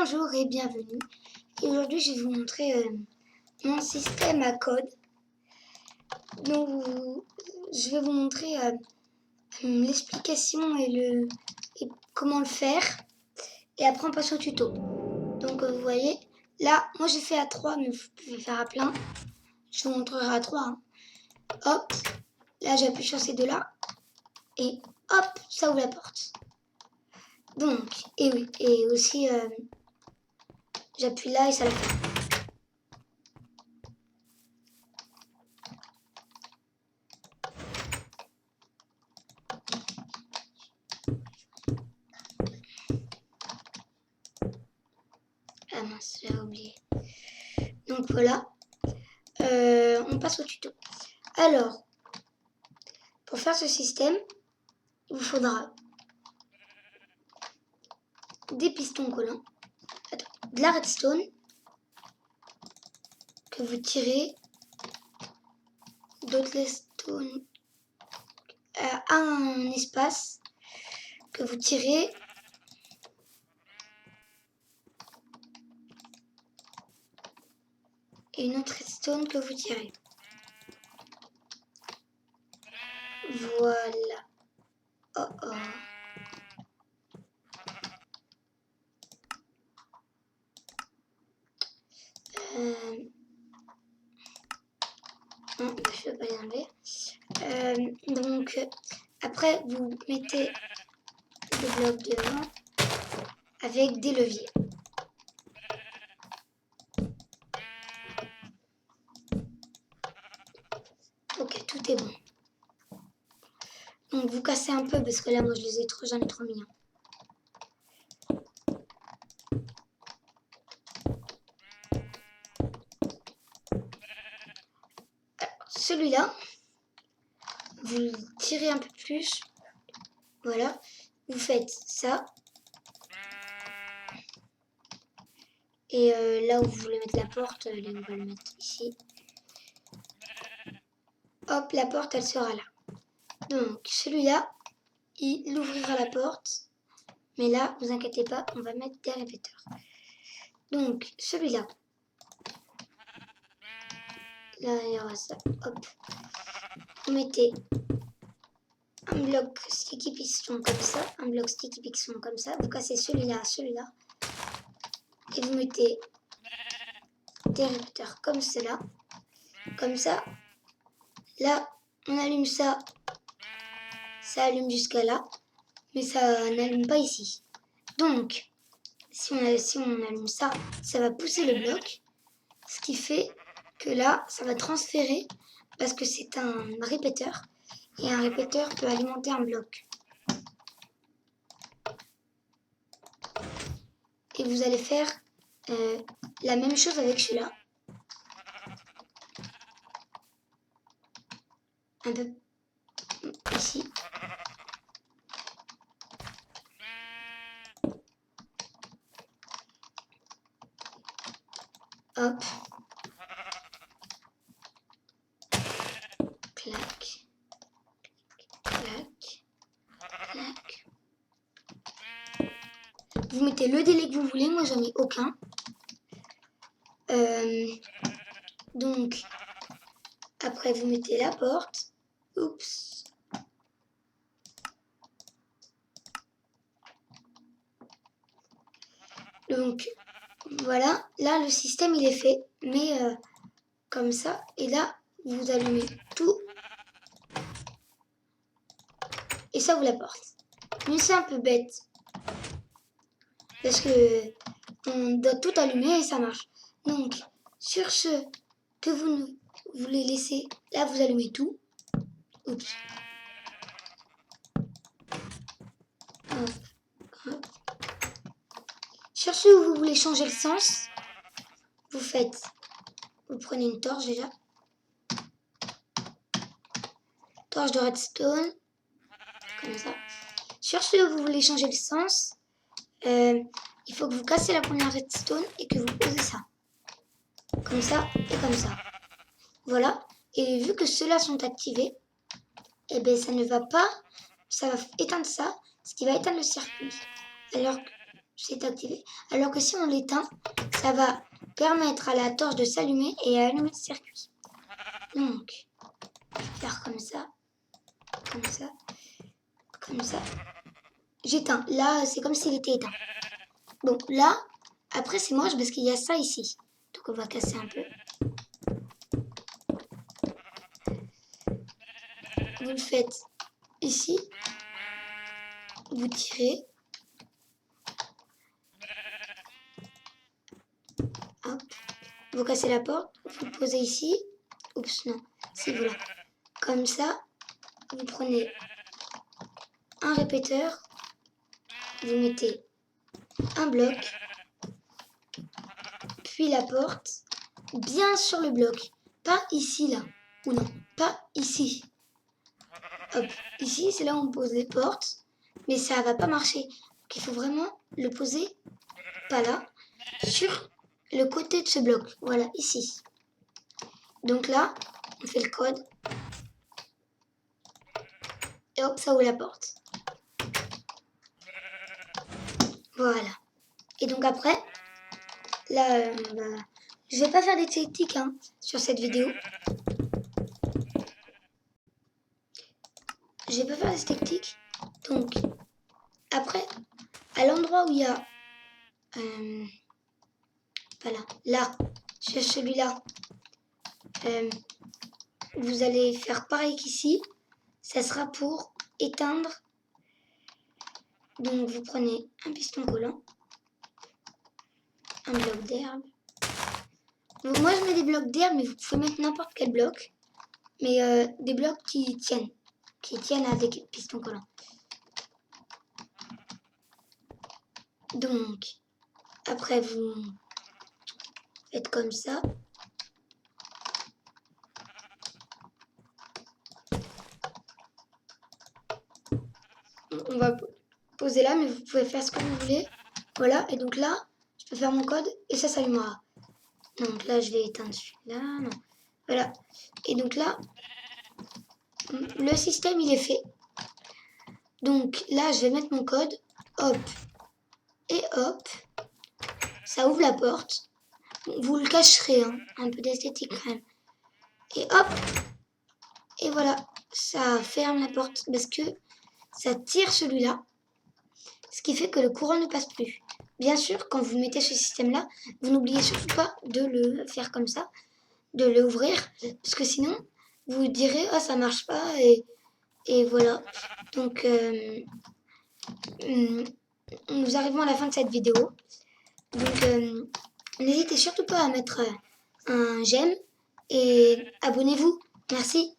Bonjour et bienvenue. Et aujourd'hui, je vais vous montrer mon système à code. Donc, je vais vous montrer l'explication et comment le faire. Et après, on passe au tuto. Donc, vous voyez, là, moi, j'ai fait à 3, mais vous pouvez faire à plein. Je vous montrerai à 3. Hein. Hop, là, j'appuie sur ces deux-là. Et hop, ça ouvre la porte. Donc, et oui, et aussi, j'appuie là et ça le fait. Ah mince, j'avais oublié. Donc voilà, on passe au tuto. Alors, pour faire ce système, il vous faudra des pistons collants, de la redstone que vous tirez, d'autres redstone un espace que vous tirez, et une autre redstone que vous tirez. Voilà. Oh oh. Non, je ne vais pas les enlever. Donc, après, vous mettez le bloc devant avec des leviers. Ok, tout est bon. Donc, vous cassez un peu parce que là, moi, j'en ai trop mis. Celui-là, vous tirez un peu plus, voilà, vous faites ça, et là où vous voulez mettre la porte, là on va le mettre ici, hop, la porte elle sera là. Donc celui-là, il ouvrira la porte, mais là, vous inquiétez pas, on va mettre des répéteurs. Donc celui-là, là il y aura ça, hop, vous mettez un bloc sticky piston comme ça, un bloc sticky piston comme ça, vous cassez celui-là, celui-là, et vous mettez des répéteurs comme cela, comme ça. Là, on allume ça, ça allume jusqu'à là, mais ça n'allume pas ici. Donc, si on allume ça, ça va pousser le bloc, ce qui fait que là, ça va transférer parce que c'est un répéteur, et un répéteur peut alimenter un bloc. Et vous allez faire la même chose avec celui-là. Un peu ici. Hop. Clac. Clac. Clac. Vous mettez le délai que vous voulez, moi j'en ai aucun. Donc, après vous mettez la porte. Oups. Donc, voilà, là le système il est fait, mais comme ça, et là vous allumez tout, et ça vous la porte. Mais c'est un peu bête, parce que on doit tout allumer et ça marche. Donc, sur ce que vous voulez laisser, là vous allumez tout. Oups. Hop, hop. Sur ce où vous voulez changer le sens, vous prenez une torche déjà. Torche de redstone, comme ça. Sur ce où vous voulez changer le sens, il faut que vous cassez la première redstone et que vous posez ça. Comme ça et comme ça. Voilà. Et vu que ceux-là sont activés, eh bien ça ne va pas, ça va éteindre ça, ce qui va éteindre le circuit. Alors c'est activé. Alors que si on l'éteint, ça va permettre à la torche de s'allumer et à allumer le circuit. Donc, je vais faire comme ça, comme ça, comme ça. J'éteins. Là, c'est comme s'il était éteint. Bon, là, après, c'est moche parce qu'il y a ça ici. Donc, on va casser un peu. Vous le faites ici. Vous tirez. Hop. Vous cassez la porte. Vous le posez ici. Oups, non. Si, voilà. Comme ça, vous prenez un répéteur. Vous mettez un bloc. Puis la porte. Bien sur le bloc. Pas ici, là. Ou non, pas ici. Hop, ici, c'est là où on pose les portes. Mais ça va pas marcher. Donc, il faut vraiment le poser, pas là, sur le côté de ce bloc. Voilà, ici. Donc là, on fait le code. Et hop, ça ouvre la porte. Voilà. Et donc après, là, je vais pas faire des techniques sur cette vidéo. Je vais pas faire des techniques. Donc, après, à l'endroit où il y a... voilà, là, sur celui-là, vous allez faire pareil qu'ici. Ça sera pour éteindre. Donc, vous prenez un piston collant, un bloc d'herbe. Donc, moi, je mets des blocs d'herbe, mais vous pouvez mettre n'importe quel bloc. Mais des blocs qui tiennent avec piston collant. Donc, après, vous faites comme ça. On va poser là, mais vous pouvez faire ce que vous voulez. Voilà, et donc là, je peux faire mon code et ça s'allumera. Donc là, je vais éteindre celui-là. Non. Voilà. Et donc là, le système, il est fait. Donc là, je vais mettre mon code. Hop. Et hop. Ça ouvre la porte. Vous le cacherez, un peu d'esthétique quand même. Et hop. Et voilà. Ça ferme la porte parce que ça tire celui-là. Ce qui fait que le courant ne passe plus. Bien sûr, quand vous mettez ce système-là, vous n'oubliez surtout pas de le faire comme ça, de l'ouvrir, parce que sinon, vous direz « Ah, ça marche pas » et voilà. Donc, nous arrivons à la fin de cette vidéo. Donc, n'hésitez surtout pas à mettre un j'aime et abonnez-vous. Merci.